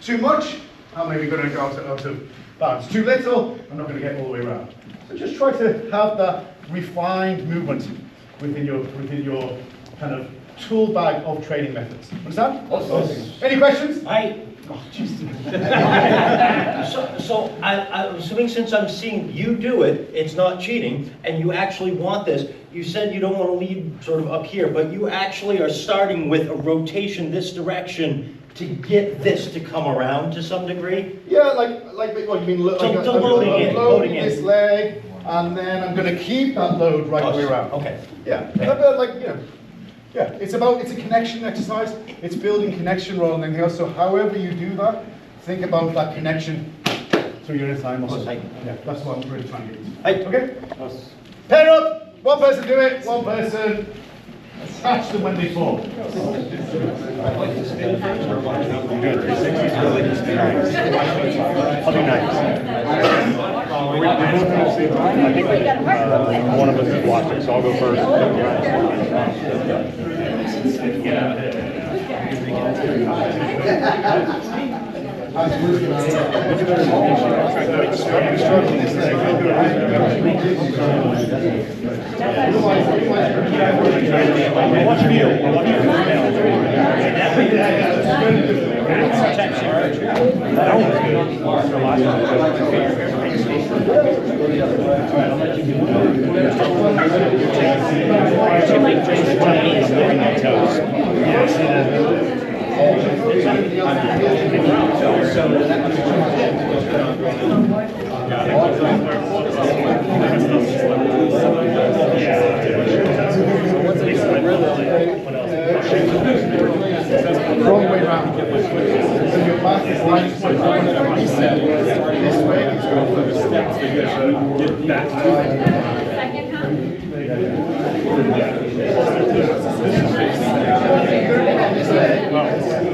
Too much, I'm maybe going to go out of balance. Too little, I'm not going to get all the way around. So just try to have that refined movement within your kind of tool bag of training methods. Understand? Awesome. Any questions? So I'm assuming since I'm seeing you do it, it's not cheating, and you actually want this. You said you don't want to lead sort of up here, but you actually are starting with a rotation this direction to get this to come around to some degree? Yeah, like what you mean? I'm loading this leg, and then I'm going to keep that load right the way around. Okay. Yeah, but like, you know, yeah, it's a connection exercise. It's building connection rather than anything else. So however you do that, think about that connection through your thigh muscle. Yeah, that's what I'm really trying to get to. Okay? Pair up! One person do it, one person catch them when they fall. I'll do 9. I think one of us is watching, so I'll go first. Watch Wrong way around. So your back is like so if you want to reset this way, it's going to the steps to get back to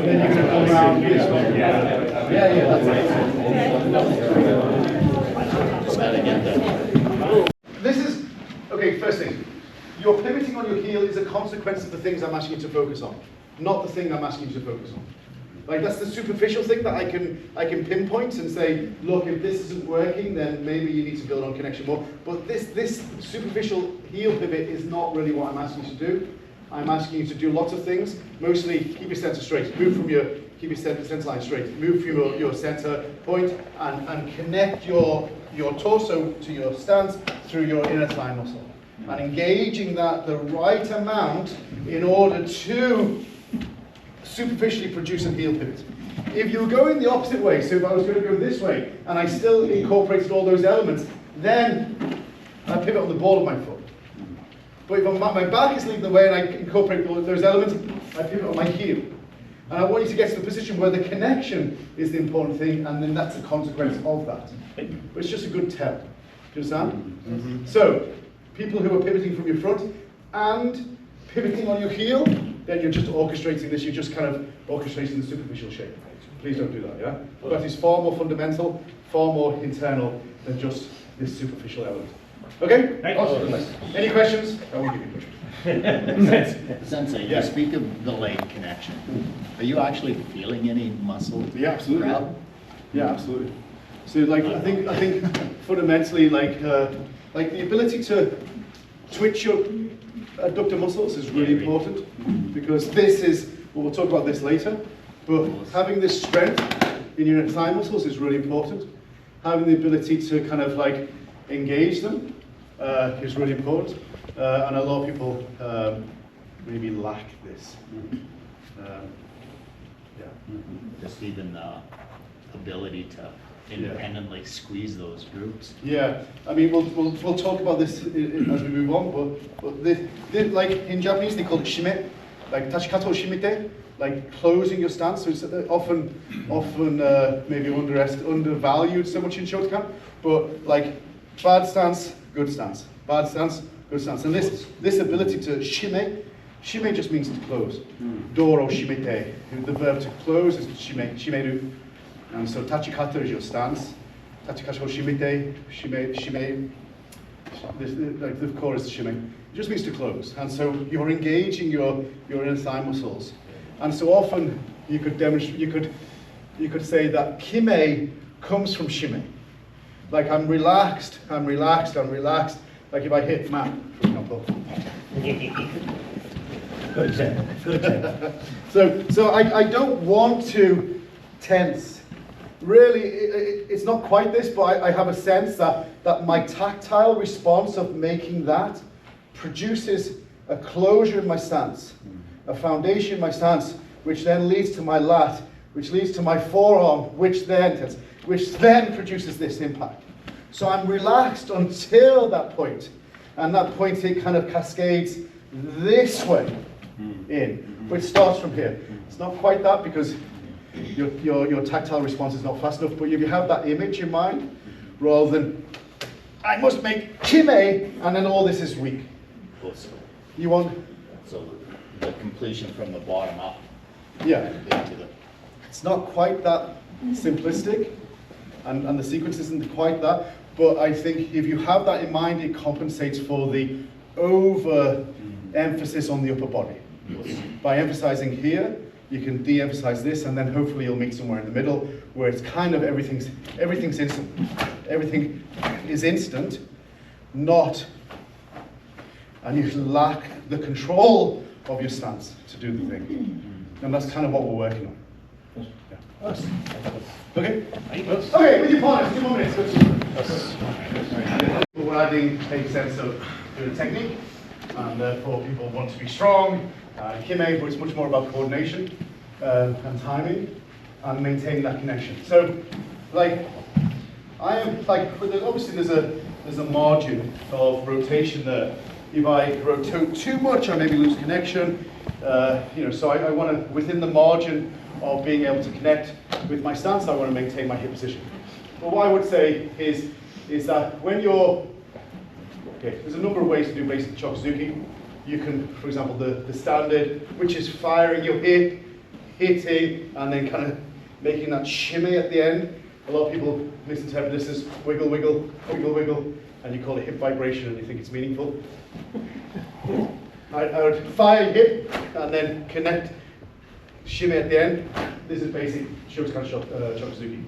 then you're going to come around this way. Yeah, this is, okay, first thing. Your pivoting on your heel is a consequence of the things I'm asking you to focus on, not the thing I'm asking you to focus on. Like that's the superficial thing that I can pinpoint and say, look, if this isn't working, then maybe you need to build on connection more. But this superficial heel pivot is not really what I'm asking you to do. I'm asking you to do lots of things. Mostly keep your center straight. Keep your center line straight. Move from your center point and connect your torso to your stance through your inner thigh muscle. And engaging that the right amount in order to superficially produce a heel pivot. If you were going the opposite way, so if I was going to go this way and I still incorporated all those elements, then I pivot on the ball of my foot. But if my back is leading the way and I incorporate all those elements, I pivot on my heel. And I want you to get to the position where the connection is the important thing, and then that's a consequence of that. But it's just a good tell. Do you understand? Mm-hmm. So, people who are pivoting from your front and pivoting on your heel, then you're just orchestrating this, you're just kind of orchestrating the superficial shape. Please don't do that, yeah? That is far more fundamental, far more internal than just this superficial element. Okay? Awesome. Any questions? I will give you questions. Sensei, you speak of the leg connection. Are you actually feeling any muscle? Yeah, absolutely. Grab? Yeah, absolutely. So, like, I think fundamentally, like the ability to twitch your adductor muscles is really important, because this is, well, we'll talk about this later, but having this strength in your thigh muscles is really important. Having the ability to kind of like engage them is really important, and a lot of people maybe lack this. Just even the ability to independently squeeze those groups. Yeah, I mean, we'll talk about this as we move on, but this, like in Japanese they call it shime, like tachikato shimite, like closing your stance. So it's often maybe undervalued so much in Shotokan, but like bad stance, good stance, bad stance, good stance, and this ability to shime just means to close. Doro shimite, the verb to close is shimeru. And so tachikata is your stance. Tachikato shimite, shime, like the core is the shime. It just means to close. And so you're engaging your inner thigh muscles. And so often you could demonstrate, you could say that kime comes from shime. Like I'm relaxed, I'm relaxed, I'm relaxed. Like if I hit Matt, for example. Good example, good example. So I don't want to tense. Really, it's not quite this, but I have a sense that my tactile response of making that produces a closure in my stance, a foundation in my stance, which then leads to my lat, which leads to my forearm, which then produces this impact. So I'm relaxed until that point, and that point it kind of cascades this way in, which starts from here. It's not quite that because your tactile response is not fast enough, but if you have that image in mind, rather than I must make kime and then all this is weak. You want? So the completion from the bottom up. Yeah. Into the. It's not quite that simplistic, and the sequence isn't quite that, but I think if you have that in mind, it compensates for the over-emphasis on the upper body. By emphasizing here, you can de-emphasize this, and then hopefully you'll meet somewhere in the middle where it's kind of everything's instant. Everything is instant, not, and you lack the control of your stance to do the thing. And that's kind of what we're working on. Yeah. Okay? Okay, with your partners, 2 more minutes. We're adding a sense of doing technique, and therefore people want to be strong. Kime, but it's much more about coordination and timing and maintaining that connection. So, like, I am like, obviously there's a margin of rotation there. If I rotate too much, I maybe lose connection. So I want to, within the margin of being able to connect with my stance, I want to maintain my hip position. But what I would say is that when you're, okay, there's a number of ways to do basic chokuzuki. You can, for example, the standard, which is firing your hip, hitting, and then kind of making that shimmy at the end. A lot of people misinterpret this as wiggle, wiggle, wiggle, wiggle, and you call it hip vibration and you think it's meaningful. I would fire your hip and then connect, shimmy at the end. This is basic Shotokan chokuzuki.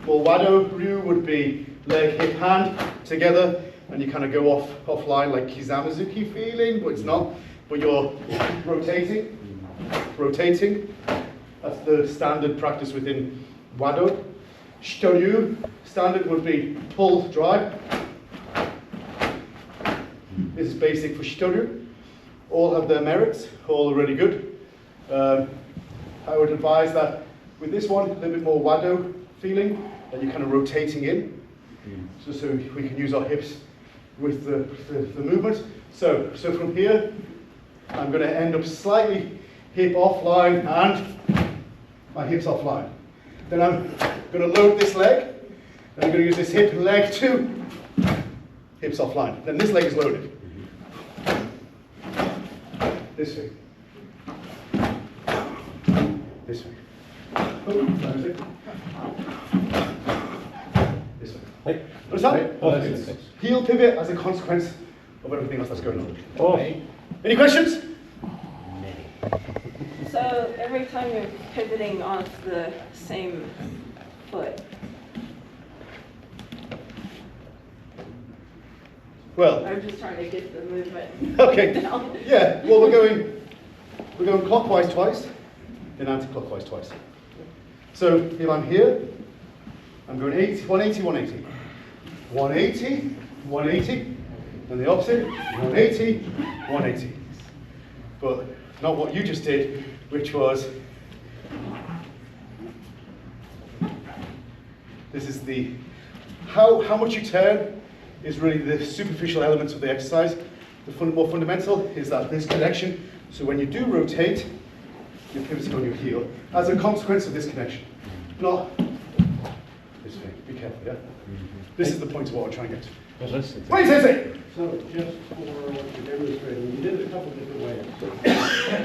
Well, Wado Ryu would be leg, hip, hand together, and you kind of go offline like Kizamazuki feeling, but it's not. But you're rotating. That's the standard practice within Wado. Shitoryu, standard would be pull, drive. This is basic for Shitoryu. All have their merits, all are really good. I would advise that with this one, a little bit more Wado feeling, that you're kind of rotating in, so we can use our hips with the movement. So from here, I'm going to end up slightly hip offline and my hips offline. Then I'm going to load this leg, and I'm going to use this hip and leg too. Hips offline. Then this leg is loaded. This way. This way. This way. Understand? Heel pivot as a consequence of everything else that's going on. Oh. Any questions? So every time you're pivoting off the same foot. Well, I'm just trying to get the movement okay. down. Yeah, well we're going clockwise twice, then anti-clockwise twice. So if I'm here, I'm going 180, 180. 180, 180, and the opposite, 180, 180. But not what you just did, which was, this is the, how much you turn is really the superficial elements of the exercise. The more fundamental is that this connection. So when you do rotate, you're pivoting on your heel as a consequence of this connection. Not this way. Be careful, yeah? This is the point of what we're trying to get to. Wait, Sensei! So just for what you're demonstrating, you did it a couple different ways.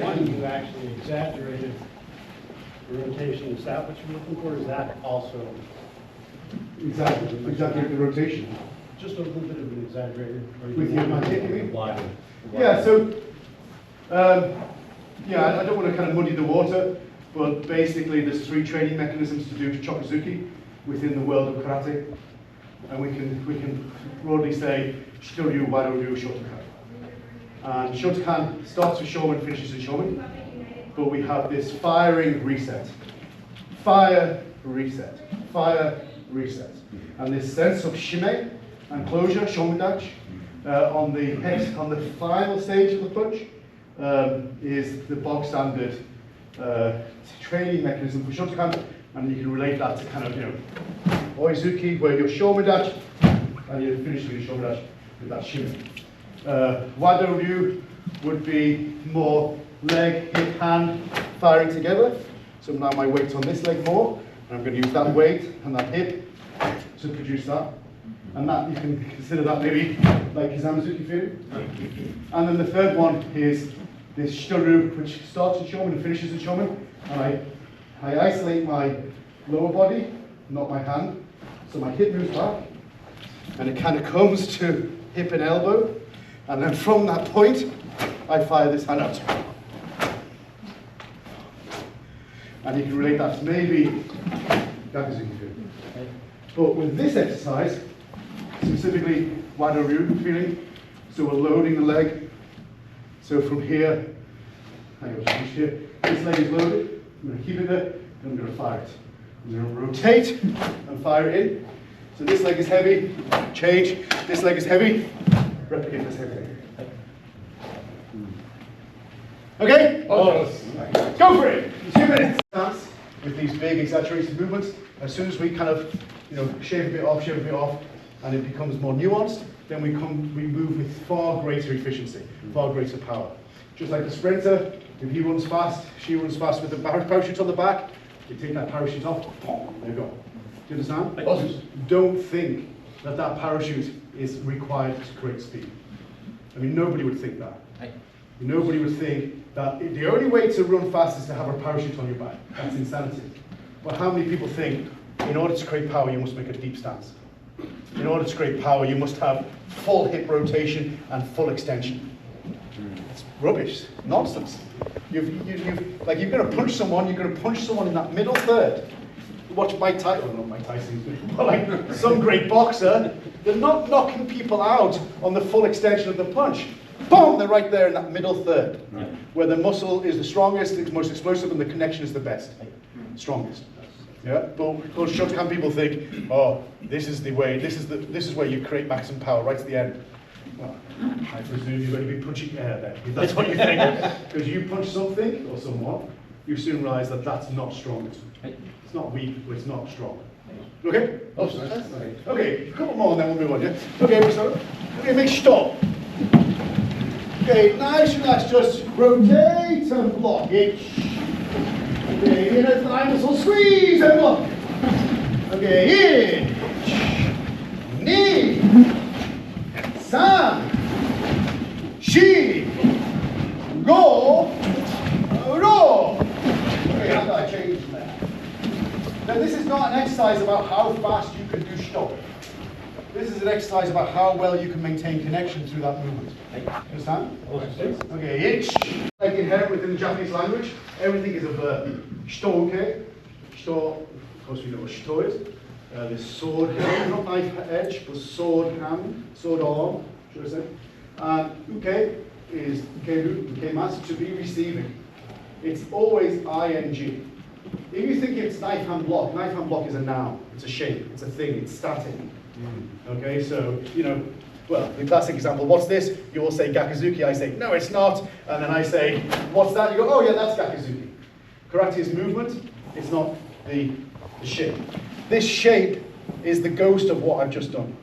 One, you actually exaggerated the rotation. Is that what you're looking for? Is that also Exactly the rotation. just a little bit of an exaggerated? With your magic, you mean? Why? Yeah, so, I don't want to kind of muddy the water. but basically there's 3 training mechanisms to do chokuzuki within the world of karate. And we can broadly say Shitoryu, Waroryu, Shotokan. And Shotokan starts with Shomen, finishes with Shomen. But we have this firing reset. Fire, reset. Fire, reset. And this sense of shime and closure, shomendachi, on the final stage of the punch is the bog standard training mechanism for Shotokan. And you can relate that to kind of, Oizuki, where you're shomendachi, and you're finishing your shomendachi with that shime. Wado-ryu would be more leg, hip, hand firing together. So now my weight's on this leg more, and I'm going to use that weight and that hip to produce that. And that you can consider that maybe like Kizamizuki feeling. And then the third one is this Shitoryu, which starts in Shomen and finishes in Shomen. And I isolate my lower body, not my hand. So my hip moves back, and it kind of comes to hip and elbow. And then from that point, I fire this hand out. And you can relate that to maybe Gakuzuki feeling. But with this exercise, specifically Wado-ryu feeling, so we're loading the leg. So from here, this leg is loaded. I'm going to keep it there, and I'm going to fire it. I'm going to rotate and fire it in. So this leg is heavy, change. This leg is heavy, replicate this heavy leg. Okay? Go for it! 2 minutes. With these big exaggerated movements, as soon as we kind of, shave a bit off, and it becomes more nuanced, then we move with far greater efficiency, far greater power. Just like the sprinter, if he runs fast, she runs fast with the parachute on the back, you take that parachute off, there you go. Do you understand? Don't think that parachute is required to create speed. I mean, nobody would think that. Nobody would think that the only way to run fast is to have a parachute on your back. That's insanity. But how many people think, in order to create power, you must make a deep stance? In order to create power, you must have full hip rotation and full extension. It's rubbish, nonsense. You're going to punch someone, you're going to punch someone in that middle third. Watch Mike Tyson, not Mike Tyson, but like some great boxer, they're not knocking people out on the full extension of the punch. Boom, they're right there in that middle third, where the muscle is the strongest, it's most explosive, and the connection is the best, strongest. Yeah, but those Shotokan people think, oh, this is the way, this is where you create maximum power, right to the end. Well, I presume you're going to be punching air there, if that's what you think. Because you punch something or someone, you soon realize that that's not strong. It's not weak, but it's not strong. Okay? Okay, a couple more and then we'll move on, yeah? Okay, so, make stop. Okay, nice, relax, just rotate and block. Okay, inner thigh muscle, squeeze and block. Okay, in, knee, san, shi, go, ro. Okay, how do I change that? Now this is not an exercise about how fast you can do stop. This is an exercise about how well you can maintain connection through that movement. Understand? Okay, itch. Like inherent within the Japanese language, everything is a verb. Shito, okay? Shito, of course we know what shito is. This sword hand, not knife edge, but sword hand, sword arm, should I say. And uke is ukeru, ukemasu, to be receiving. It's always ing. If you think it's knife hand block is a noun, it's a shape, it's a thing, it's static. Okay, so, well, the classic example, what's this? You all say Gakuzuki, I say, no, it's not. And then I say, what's that? You go, oh yeah, that's Gakuzuki. Karate is movement, it's not the shape. This shape is the ghost of what I've just done.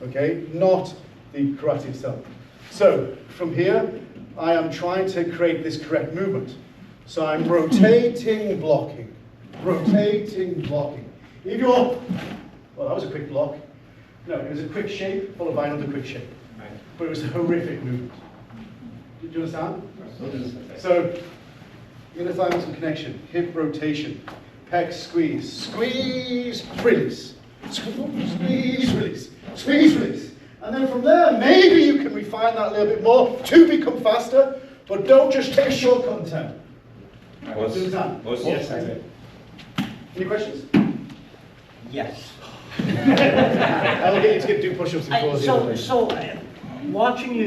Okay, not the karate itself. So, from here, I am trying to create this correct movement. So I'm rotating, blocking. Rotating, blocking. If you're, well, that was a quick block. No, it was a quick shape followed by another quick shape. Right. But it was a horrific movement. Do you understand? So, inner thigh muscle connection, hip rotation, pec squeeze, squeeze, release, squeeze, release, squeeze, release. And then from there, maybe you can refine that a little bit more to become faster, but don't just take a shortcut in time. Do the time. Yes, I did. Any questions? Yes. I'll get you to do push-ups before the other So, watching you,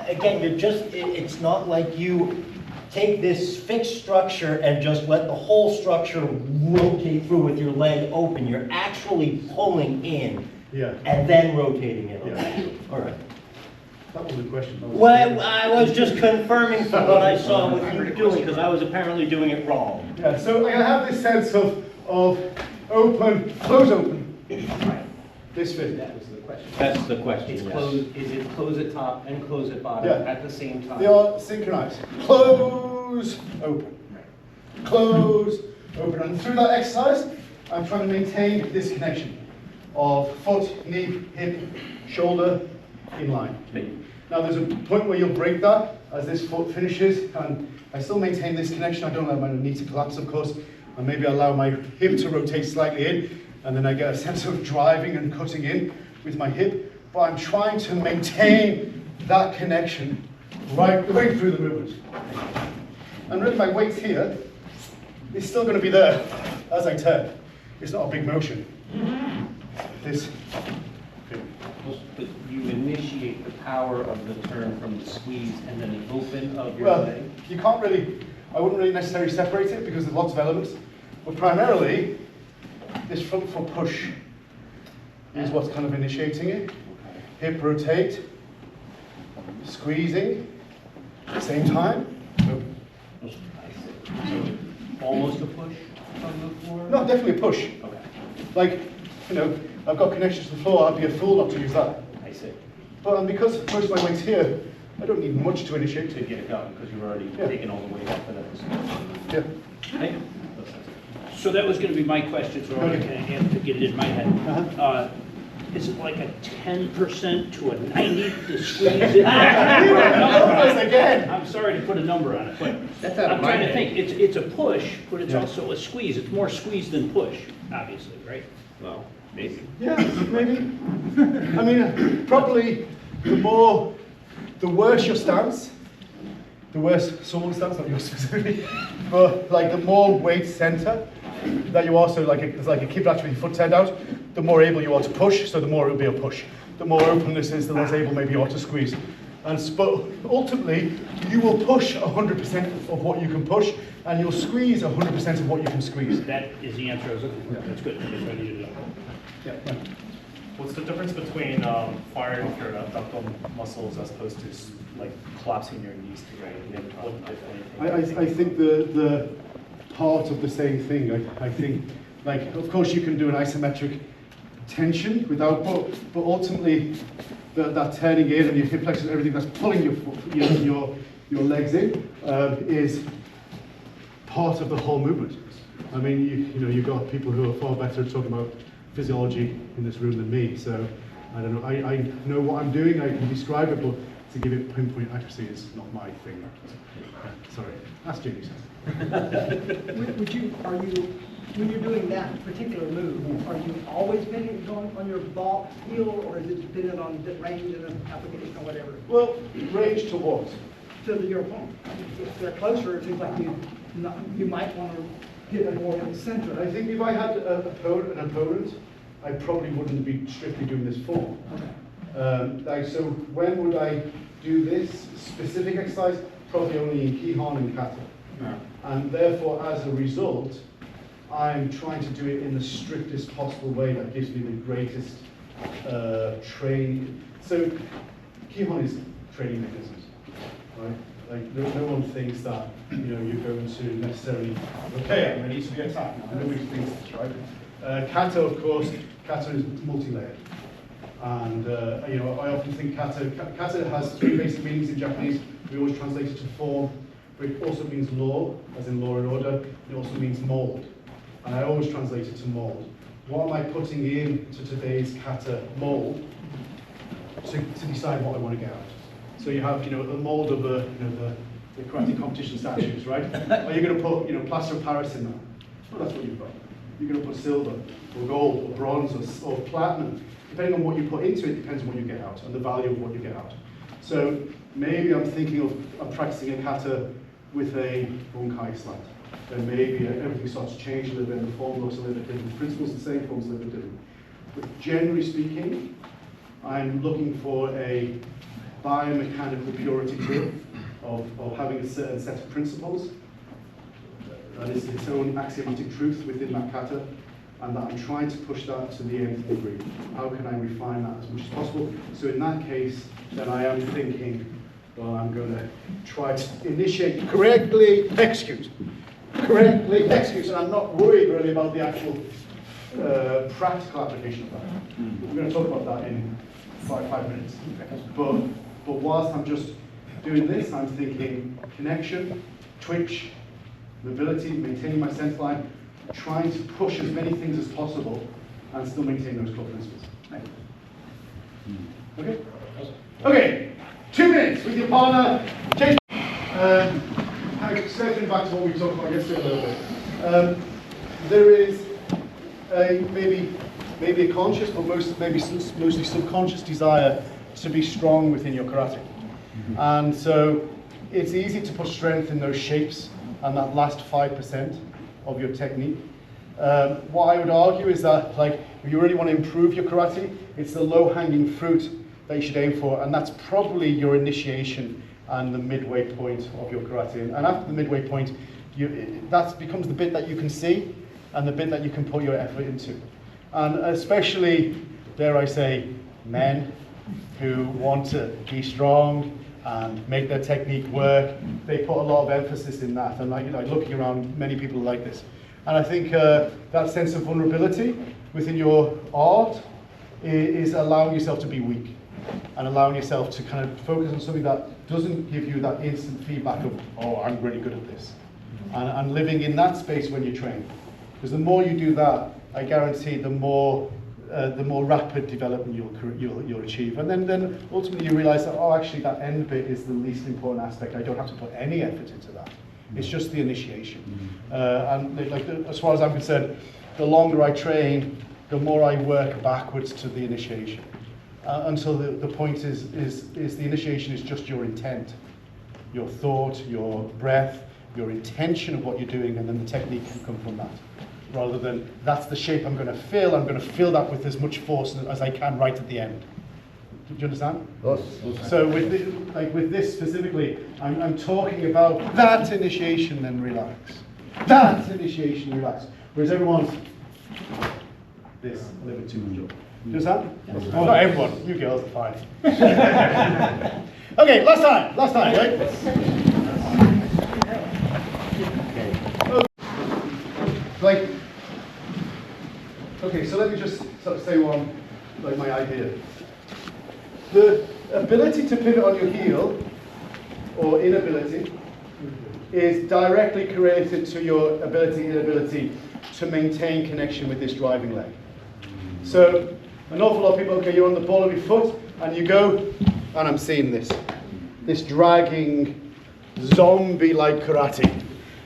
again, it's not like you take this fixed structure and just let the whole structure rotate through with your leg open. You're actually pulling in Yeah. and then rotating it. Yeah. All right. That was the question. Well, I was just confirming from what I saw what you were doing, because I was apparently doing it wrong. Yeah, so I have this sense of open, close open. This fit. That was the question. That's the question, It's yes. close, is it close at top and close at bottom Yeah. at the same time? They are synchronized. Close, open. Close, open. And through that exercise, I'm trying to maintain this connection of foot, knee, hip, shoulder in line. Now there's a point where you'll break that as this foot finishes, and I still maintain this connection. I don't allow my knee to collapse, of course, and maybe I allow my hip to rotate slightly in, and then I get a sense of driving and cutting in with my hip. But I'm trying to maintain that connection right through the movement. And really my weight here is still going to be there as I turn. It's not a big motion. This. But you initiate the power of the turn from the squeeze and then the open of your Well, leg? you can't really, I wouldn't really necessarily separate it because there's lots of elements. But primarily, this front foot push is what's kind of initiating it. Hip rotate, squeezing, at the same time, open. So almost a push from the floor? No, definitely a push. Okay, Like, you know, I've got connections to the floor, I'd be a fool not to use that. I see. But because most of my weight's here, I don't need much to initiate To it. get it going, because you've already Yeah. taken all the weight off of that. Yeah. Thank you. So that was going to be my question, so I have to get it in my head. Is it like a 10% to a 90 to squeeze it? Again. I'm sorry to put a number on it, but That's out of I'm my trying to head. think. It's a push, but it's Yeah. also a squeeze. It's more squeeze than push, obviously, right? Well, maybe. Yeah, maybe. I mean, probably the worse your stance, the worse someone's stance, not yours specifically, but like the more weight center that you are, so like it's like a kid with your foot turned out, the more able you are to push, so the more it will be a push. The more openness is, the less able maybe you are to squeeze. But ultimately, you will push 100% of what you can push, and you'll squeeze 100% of what you can squeeze. That is the answer I was looking for. That's good. That's what I needed to know. Yeah. What's the difference between firing your abdominal muscles as opposed to like collapsing your knees together? What differently? I think the part of the same thing. I think, like, of course you can do an isometric tension without, but ultimately that turning in and your hip flexors and everything that's pulling your legs in is part of the whole movement. I mean, you know, you've got people who are far better at talking about physiology in this room than me, so I don't know. I know what I'm doing, I can describe it, but to give it pinpoint accuracy is not my thing. Sorry, ask Jamie. When you're doing that particular move, are you always bending going on your ball heel, or is it dependent on the range and the application or whatever? Well, range to what? To your opponent. If they're closer, it seems like you might want to get it more in the center. I think if I had an opponent, I probably wouldn't be strictly doing this form. So when would I do this specific exercise? Probably only in Kihan and Kata. And therefore, as a result, I'm trying to do it in the strictest possible way that gives me the greatest training. So Kihan is training mechanisms, right? Like no one thinks that you're going to necessarily, okay, I'm ready to be attacked now. Nobody thinks this, right? Kata, of course, kata is multi-layered. And I often think kata has three basic meanings in Japanese. We always translate it to form, but it also means law, as in law and order. It also means mold. And I always translate it to mold. What am I putting into today's kata mold to decide what I want to get out? So you have, the mold of the karate competition statues, right? Are you going to put, plaster of Paris in that? Well, that's what you've got. You're going to put silver, or gold, or bronze, or platinum. Depending on what you put into it, depends on what you get out, and the value of what you get out. So maybe I'm thinking of practicing a kata with a bunkai slant. Then maybe everything starts to change a little bit, and the form looks a little bit different. The principle's the same, form's a little bit different. But generally speaking, I'm looking for a biomechanical purity to it, of having a certain set of principles that is its own axiomatic truth within that kata, and that I'm trying to push that to the nth degree. How can I refine that as much as possible? So in that case, then I am thinking, well, I'm going to try to initiate correctly execute, and I'm not worried really about the actual practical application of that. We're going to talk about that in five minutes. But whilst I'm just doing this, I'm thinking connection, twitch, mobility, maintaining my sense line, trying to push as many things as possible and still maintain those core principles. Okay? Okay, 2 minutes with your partner. Change. Kind of circling back to what we talked about yesterday a little bit. There is maybe a conscious, but mostly subconscious desire to be strong within your karate. And so it's easy to put strength in those shapes and that last 5% of your technique. What I would argue is that, like, if you really want to improve your karate, it's the low-hanging fruit that you should aim for, and that's probably your initiation and the midway point of your karate. And after the midway point, that becomes the bit that you can see and the bit that you can put your effort into. And especially, dare I say, men who want to be strong and make their technique work, they put a lot of emphasis in that. And looking around, many people are like this. And I think that sense of vulnerability within your art is allowing yourself to be weak and allowing yourself to kind of focus on something that doesn't give you that instant feedback of, oh, I'm really good at this. And living in that space when you train. Because the more you do that, I guarantee the more rapid development you'll achieve. And then ultimately you realize that, oh, actually that end bit is the least important aspect. I don't have to put any effort into that. It's just the initiation. As far as I'm concerned, the longer I train, the more I work backwards to the initiation. Until the point is the initiation is just your intent, your thought, your breath, your intention of what you're doing, and then the technique can come from that. Rather than, that's the shape I'm going to fill that with as much force as I can right at the end. Do you understand? Yes. So with this specifically, I'm talking about that initiation, then relax. That initiation, relax. Whereas everyone's this, a little bit too much. Do you understand? Yes. Oh, not everyone. You girls are fine. Okay, last time, right? Okay, so let me just sort of say my idea. The ability to pivot on your heel, or inability, is directly correlated to your inability to maintain connection with this driving leg. So, an awful lot of people, okay, you're on the ball of your foot, and you go, and I'm seeing this dragging, zombie-like karate.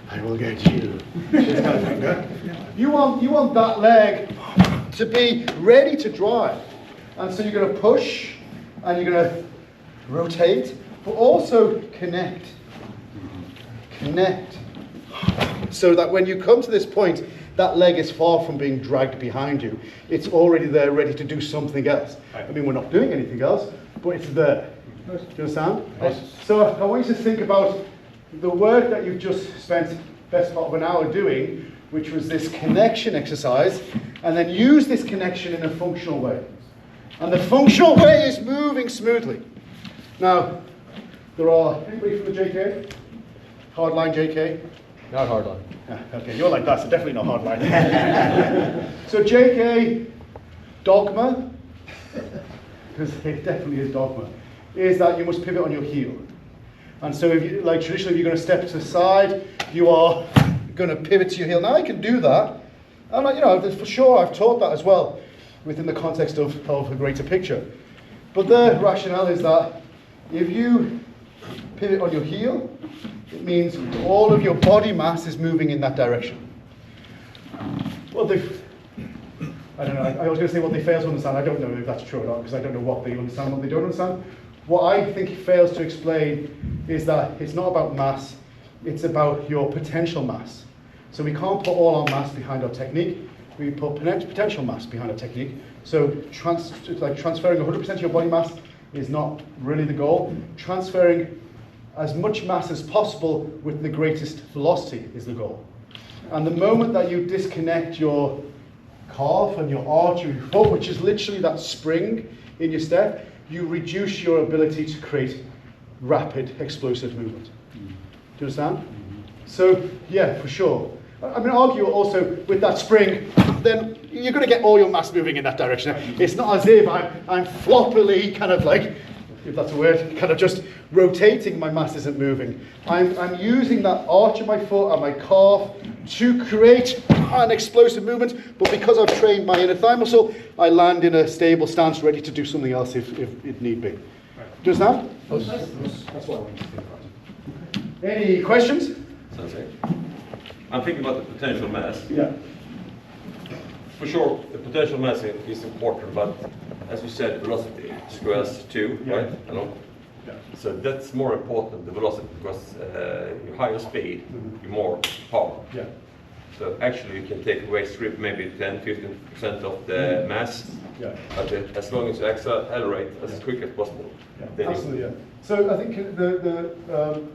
I will get you. This kind of thing, yeah? You want that leg to be ready to drive. And so you're going to push, and you're going to rotate, but also connect. Connect. So that when you come to this point, that leg is far from being dragged behind you. It's already there, ready to do something else. I mean, we're not doing anything else, but it's there. Do you understand? So I want you to think about the work that you've just spent the best part of an hour doing, which was this connection exercise, and then use this connection in a functional way. And the functional way is moving smoothly. Now, there are, anybody from the JK? Hardline JK? Not hardline. Okay, you're like that, so definitely not hardline. So JK, dogma, because it definitely is dogma, is that you must pivot on your heel. And so if you, like traditionally, if you're going to step to the side, you are going to pivot to your heel. Now I can do that, and for sure I've taught that as well within the context of a greater picture. But the rationale is that if you pivot on your heel, it means all of your body mass is moving in that direction. Well, I don't know, I was going to say what they fail to understand. I don't know if that's true or not, because I don't know what they understand and what they don't understand. What I think it fails to explain is that it's not about mass, it's about your potential mass. So we can't put all our mass behind our technique. We put potential mass behind our technique. So like transferring 100% of your body mass is not really the goal. Transferring as much mass as possible with the greatest velocity is the goal. And the moment that you disconnect your calf and your arch of your foot, which is literally that spring in your step, you reduce your ability to create rapid, explosive movement. Do you understand? So, yeah, for sure. I'm going to argue also with that spring, then you're going to get all your mass moving in that direction. It's not as if I'm floppily kind of like, if that's a word, kind of just rotating, my mass isn't moving. I'm using that arch of my foot and my calf to create an explosive movement, but because I've trained my inner thigh muscle, I land in a stable stance ready to do something else if it need be. Do you understand? That's what I want you to think about. Any questions? Sensei. I'm thinking about the potential mass. Yeah. For sure, the potential mass is important, but as you said, velocity squares too, right? You know? Yeah. So that's more important, the velocity, because you higher speed, you more power. Yeah. So actually you can take away strip maybe 10-15% of the mass, Yeah. but as long as you accelerate as quick as possible. Yeah, then you- absolutely, yeah. So I think the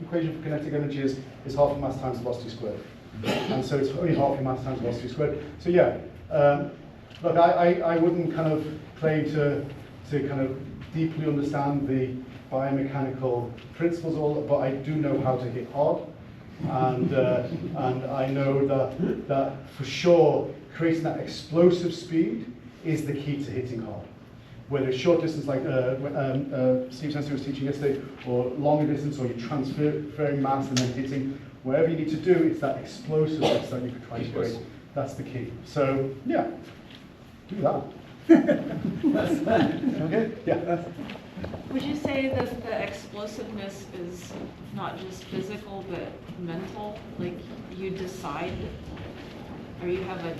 equation for kinetic energy is half the mass times velocity squared. And so it's only half your mass times velocity squared. So yeah, look, I wouldn't kind of claim to kind of deeply understand the biomechanical principles, but I do know how to hit hard. And I know that for sure creating that explosive speed is the key to hitting hard. Whether it's short distance like Steve Sensei was teaching yesterday, or longer distance, or you're transferring mass and then hitting, whatever you need to do, it's that explosiveness that you can try to create. That's the key. So yeah, do that. Okay? Yeah. Would you say that the explosiveness is not just physical but mental? Like you decide, or you have a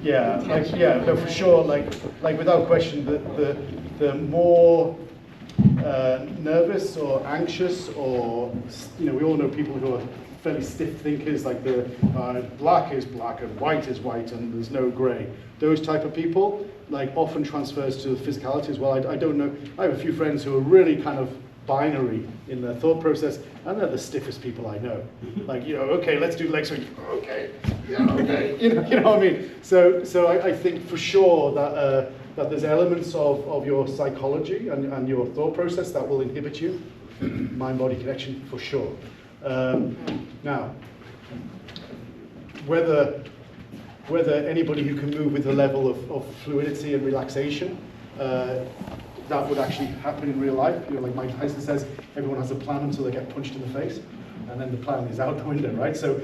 no, for sure. Like without question, the more nervous or anxious, or we all know people who are fairly stiff thinkers, like the black is black and white is white and there's no grey. Those type of people, like, often transfers to the physicality as well. I don't know. I have a few friends who are really kind of binary in their thought process, and they're the stiffest people I know. Like, okay, let's do leg swing. Okay, yeah, okay. You know what I mean? So I think for sure that that there's elements of your psychology and your thought process that will inhibit you. Mind-body connection, for sure. Now, whether anybody who can move with a level of fluidity and relaxation, that would actually happen in real life. Like Mike Tyson says, everyone has a plan until they get punched in the face, and then the plan is out the window, right? So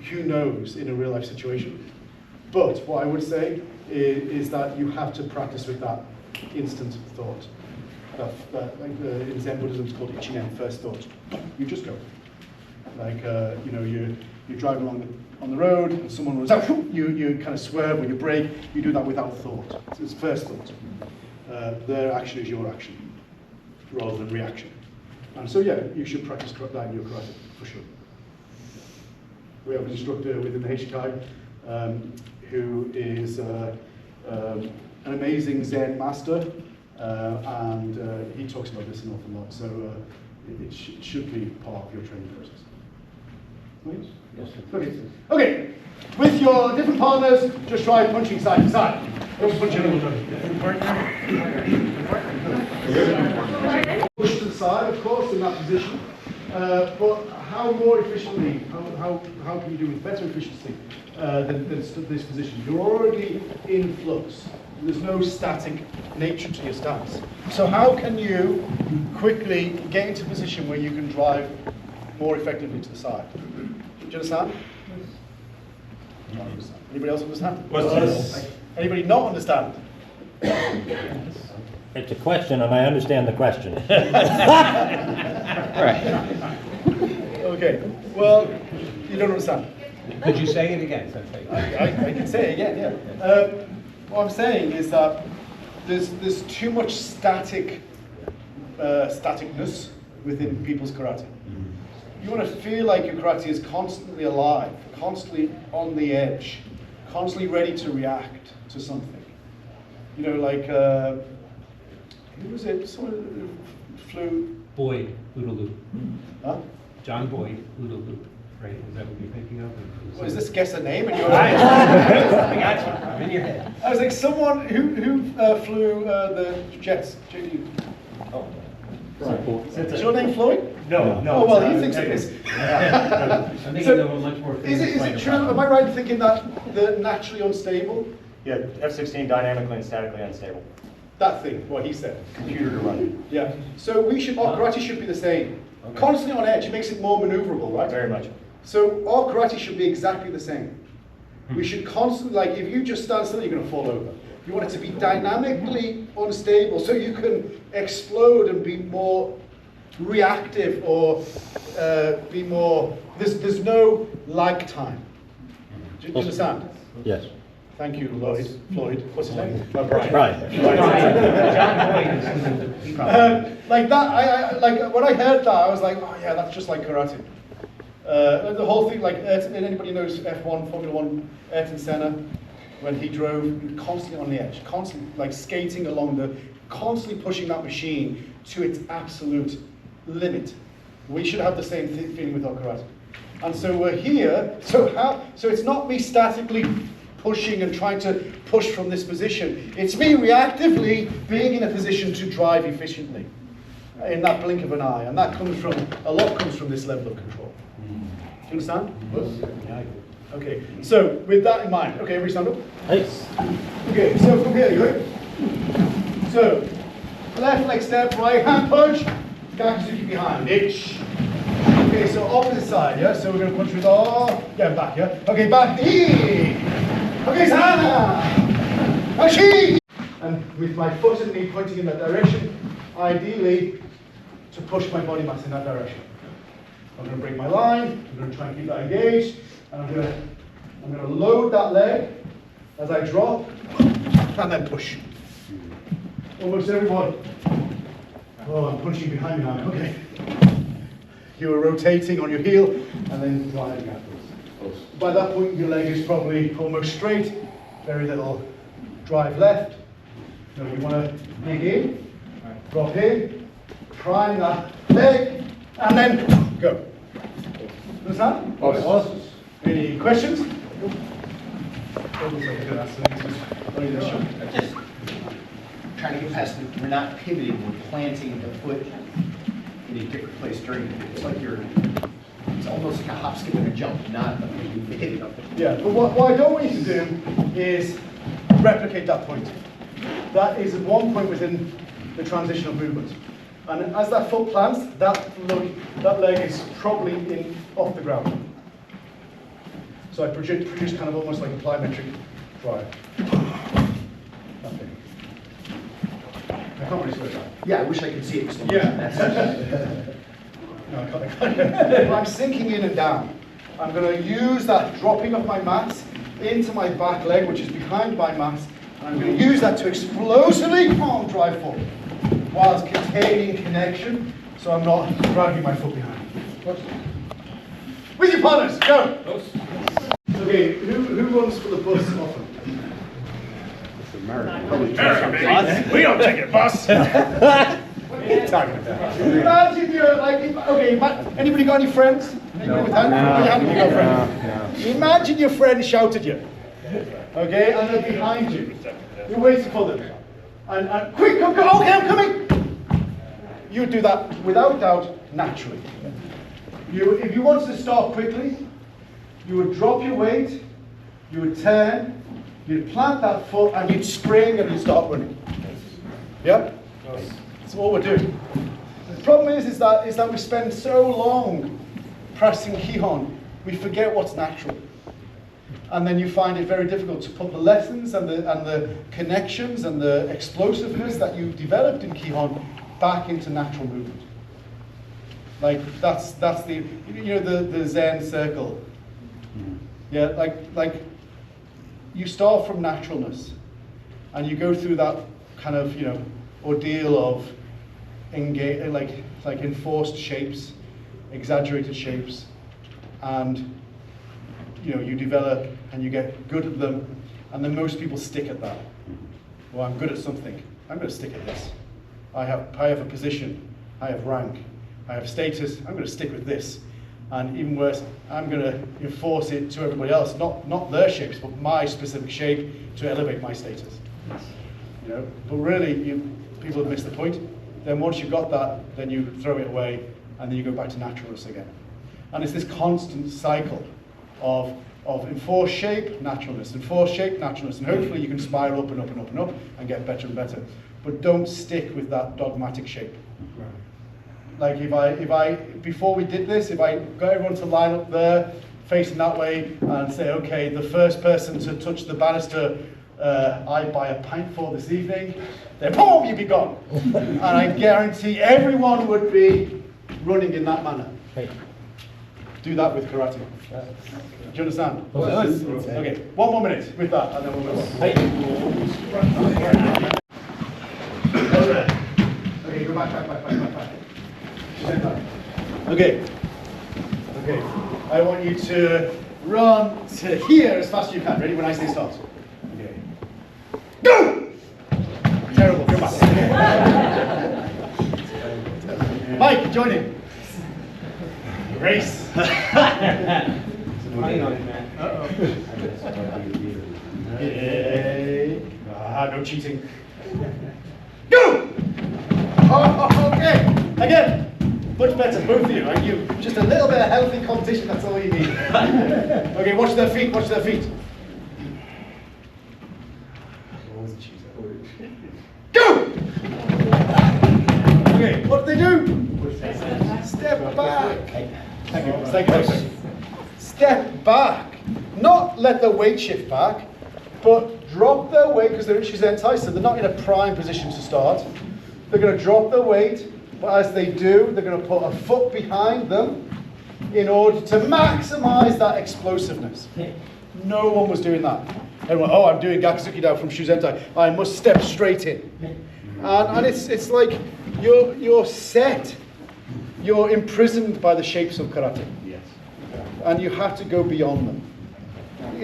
who knows in a real life situation? But what I would say is that you have to practice with that instant thought. That like in Zen Buddhism, it's called ichinen, first thought. You just go. Like you're driving on the road, and someone runs out. You kind of swerve, or you brake. You do that without thought. It's first thought. Their action is your action, rather than reaction. And so yeah, you should practice that in your karate for sure. We have an instructor within the HDKI who is an amazing Zen master. And he talks about this an awful lot, so it should be part of your training process. Yes. Okay. With your different partners, just try punching side to side. Don't punch anyone. Push to the side, of course, in that position. But how more efficiently? How can you do with better efficiency than this position? You're already in flux. There's no static nature to your stance. So how can you quickly get into a position where you can drive more effectively to the side? Do you understand? Yes. Anybody else understand? Yes. Anybody not understand? It's a question, and I understand the question. Okay. Well, you don't understand. Could you say it again, Sensei? I can say it again, yeah. What I'm saying is that there's too much staticness within people's karate. You want to feel like your karate is constantly alive, constantly on the edge, constantly ready to react to something. You know, like, who was it? Someone who flew. Boyd, Oodaloo. Huh? John Boyd, Oodaloo, right? Is that what you're thinking of? Well, is this guess a name? And you're I got you. I'm in your head. I was like, someone who flew the jets. JD. Oh. Is your name Floyd? No, no. Oh, well, it's, he thinks it is. I'm thinking So, of a much more Is famous it fighter true? pilot. Am I right in thinking that the naturally unstable, Yeah, F-16 dynamically and statically unstable. that thing, what he said? Computer to run it. Yeah. So our karate should be the same. Okay. Constantly on edge, it makes it more maneuverable, right? Very much. So our karate should be exactly the same. We should constantly, like, if you just stand still, you're going to fall over. You want it to be dynamically unstable, so you can explode and be more reactive or be more. There's no lag time. Do you understand? Yes. Thank you, Floyd. What's his name? Right. Like that, I like when I heard that, I was like, oh yeah, that's just like karate. The whole thing, like anybody knows F1, Formula 1, Ayrton Senna, when he drove constantly on the edge, constantly like skating along constantly pushing that machine to its absolute limit. We should have the same feeling with our karate. And so we're here, so it's not me statically pushing and trying to push from this position. It's me reactively being in a position to drive efficiently in that blink of an eye. And that comes from, a lot comes from this level of control. Do you understand? Okay, so with that in mind, okay, everybody stand up. Nice. Okay, so from here, you ready? So, left leg step, right hand punch, Gakatsuki behind, itch. Okay, so opposite side, yeah? So we're going to punch with back, yeah? Okay, back, okay, sana, ashi! And with my foot and knee pointing in that direction, ideally, to push my body mass in that direction. I'm going to break my line, I'm going to try and keep that engaged, and I'm going to load that leg as I drop, and then push. Almost everyone. Oh, I'm punching behind me now, okay. You are rotating on your heel, and then driving afterwards. By that point, your leg is probably almost straight, very little drive left. So you want to dig in, drop in, prime that leg, and then go. Understand? Awesome. Any questions? Just trying to get past it. We're not pivoting, we're planting the foot in a different place during it. It's like it's almost like a hop, skip, and a jump, not a hitting up. Yeah, but what I don't want you to do is replicate that point. That is one point within the transitional movement. And as that foot plants, that leg is probably off the ground. So I produce kind of almost like a plyometric drive. Okay. I can't really slow down. Yeah, I wish I could see it. Yeah. No, I can't. I'm sinking in and down. I'm going to use that dropping of my mats into my back leg, which is behind my mats, and I'm going to use that to explosively arm drive forward, whilst containing connection, so I'm not dragging my foot behind. With your partners, go! Okay, who runs for the bus often? America, we don't take it, boss. What are you talking about? Imagine you're like, anybody got any friends? Anybody with hand? You got friends? Imagine your friend shouted you, okay, and they're behind you. You're waiting for them. And quick, come, okay, I'm coming. You would do that without doubt, naturally. If you wanted to start quickly, you would drop your weight, you would turn, you'd plant that foot, and you'd spring and you'd start running. Yep? That's all we're doing. The problem is that we spend so long pressing Kihon, we forget what's natural. And then you find it very difficult to put the lessons and the connections and the explosiveness that you've developed in Kihon back into natural movement. Like that's the the Zen circle. Yeah, like you start from naturalness, and you go through that kind of ordeal of like enforced shapes, exaggerated shapes, and you develop and you get good at them, and then most people stick at that. Well, I'm good at something. I'm going to stick at this. I have a position. I have rank. I have status. I'm going to stick with this. And even worse, I'm going to enforce it to everybody else, not their shapes, but my specific shape to elevate my status. But really, people have missed the point. Then once you've got that, then you throw it away, and then you go back to naturalness again. And it's this constant cycle of enforced shape, naturalness, enforced shape, naturalness, and hopefully you can spiral up and up and up and up and get better and better. But don't stick with that dogmatic shape. Like if I before we did this, if I got everyone to line up there, facing that way, and say, okay, the first person to touch the banister, I buy a pint for this evening, then boom, you'd be gone. And I guarantee everyone would be running in that manner. Do that with karate. Do you understand? Okay, 1 more minute with that, and then we'll move on. Okay, go back. Okay. I want you to run to here as fast as you can. Ready? When I say start. Okay. Go! Terrible. Go back. Mike, join in. Race. Hang on, man. Okay. No cheating. Go! Oh, okay. Again. Much better, both of you, right? Just a little bit of healthy competition, that's all you need. Okay, watch their feet, Go! Okay, what do they do? Step back. Thank you. Step back. Not let the weight shift back, but drop their weight, because they're in Sensei, so they're not in a prime position to start. They're going to drop their weight. But as they do, they're going to put a foot behind them in order to maximize that explosiveness. No one was doing that. Everyone, oh, I'm doing Gakusuki down from Shuzentai. I must step straight in. And it's like you're set. You're imprisoned by the shapes of karate. Yes. And you have to go beyond them.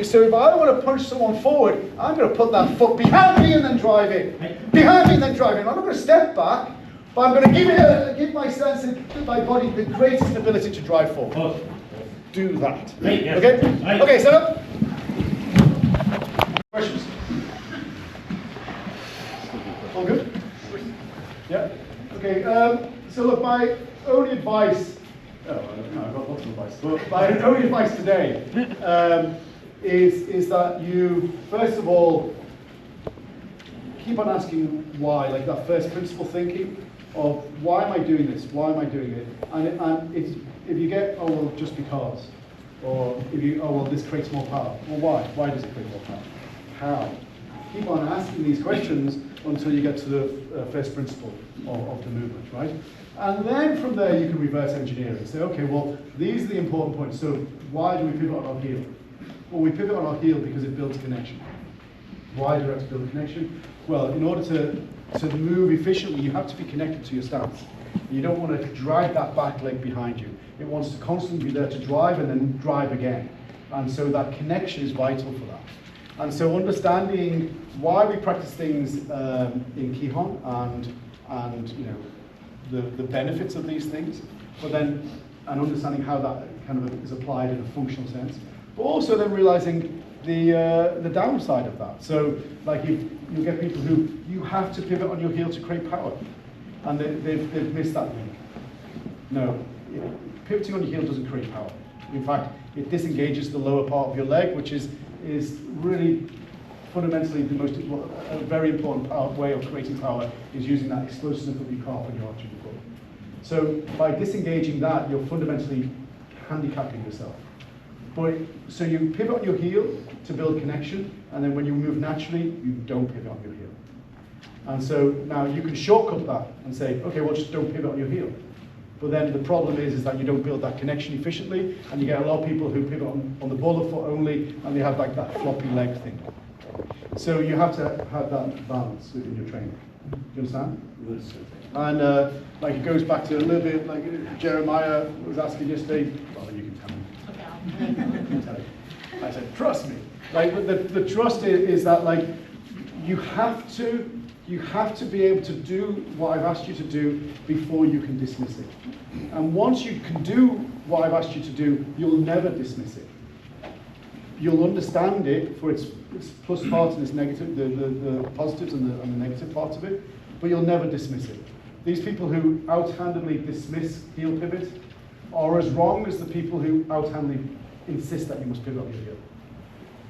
So if I want to punch someone forward, I'm going to put that foot behind me and then drive in. Behind me and then drive in. I'm not going to step back. But I'm going to give my sensei, my body, the greatest ability to drive forward. Do that. Okay? Okay, set up. Questions? All good? Yeah? Okay, so look, my only advice, I've got lots of advice, but my only advice today is that you, first of all, keep on asking why, like that first principle thinking. Of why am I doing this? Why am I doing it? And if you get, oh well, just because, or if you, oh well, this creates more power. Well, why? Why does it create more power? How? Keep on asking these questions until you get to the first principle of the movement, right? And then from there you can reverse engineer it. Say, okay, well, these are the important points. So why do we pivot on our heel? Well, we pivot on our heel because it builds connection. Why do we have to build connection? Well, in order to move efficiently, you have to be connected to your stance. You don't want to drag that back leg behind you. It wants to constantly be there to drive and then drive again. And so that connection is vital for that. And so understanding why we practice things in Kihon and the benefits of these things, but then and understanding how that kind of is applied in a functional sense, but also then realizing the downside of that. So like you get people who you have to pivot on your heel to create power, and they've missed that link. No, pivoting on your heel doesn't create power. In fact, it disengages the lower part of your leg, which is really fundamentally a very important way of creating power is using that explosiveness of your calf and your arch of your foot. So by disengaging that, you're fundamentally handicapping yourself. So you pivot on your heel to build connection, and then when you move naturally, you don't pivot on your heel. And so now you can shortcut that and say, okay, well, just don't pivot on your heel. But then the problem is that you don't build that connection efficiently, and you get a lot of people who pivot on the ball of foot only, and they have like that floppy leg thing. So you have to have that balance within your training. Do you understand? And like it goes back to a little bit like Jeremiah was asking yesterday. Well, you can tell me. You can tell me. I said, trust me. Like the trust is that like you have to be able to do what I've asked you to do before you can dismiss it. And once you can do what I've asked you to do, you'll never dismiss it. You'll understand it for its plus parts and its negative, the positives and the negative parts of it, but you'll never dismiss it. These people who out-handedly dismiss heel pivot are as wrong as the people who out-handedly insist that you must pivot on your heel.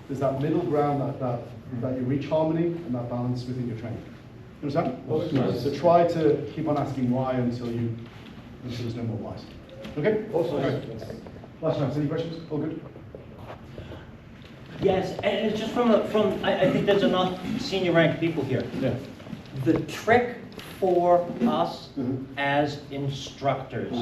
There's that middle ground that you reach harmony and that balance within your training. You understand? So try to keep on asking why until there's no more whys. Okay? Last chance. Any questions? All good? Yes, and it's just I think there's enough senior ranked people here. Yeah. The trick for us as instructors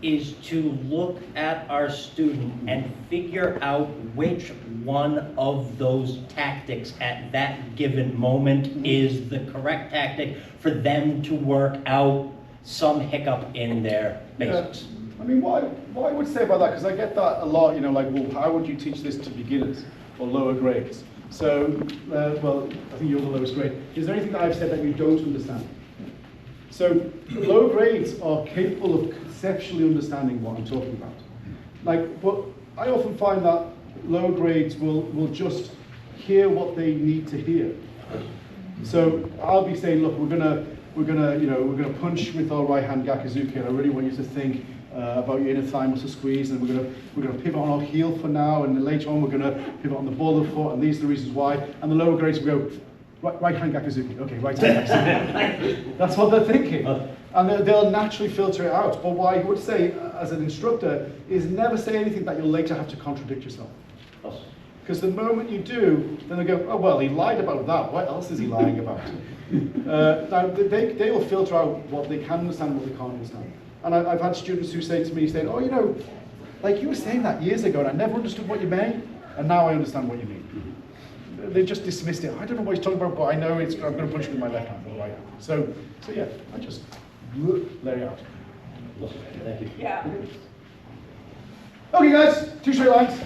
is to look at our student and figure out which one of those tactics at that given moment is the correct tactic for them to work out some hiccup in their basics. I mean, what I would say about that, because I get that a lot, you know, like, well, how would you teach this to beginners or lower grades? So, well, I think you're the lowest grade. Is there anything that I've said that you don't understand? So, lower grades are capable of conceptually understanding what I'm talking about. Like, but I often find that lower grades will just hear what they need to hear. So, I'll be saying, look, we're gonna punch with our right hand gakuzuki, and I really want you to think about your inner thigh muscle squeeze, and we're gonna pivot on our heel for now, and then later on we're gonna pivot on the ball of the foot, and these are the reasons why. And the lower grades will go right hand gakuzuki. Okay, right hand gakuzuki. That's what they're thinking, and they'll naturally filter it out. But what I would say as an instructor is never say anything that you'll later have to contradict yourself. Because the moment you do, then they go, oh well, he lied about that. What else is he lying about? Now they will filter out what they can understand and what they can't understand. And I've had students who say to me, saying, oh, you know, like you were saying that years ago, and I never understood what you meant, and now I understand what you mean. They just dismissed it. I don't know what he's talking about, but I know I'm going to punch him with my left hand or right hand. So yeah, I just let it out. Thank you. Yeah. Okay, guys, 2 straight lines.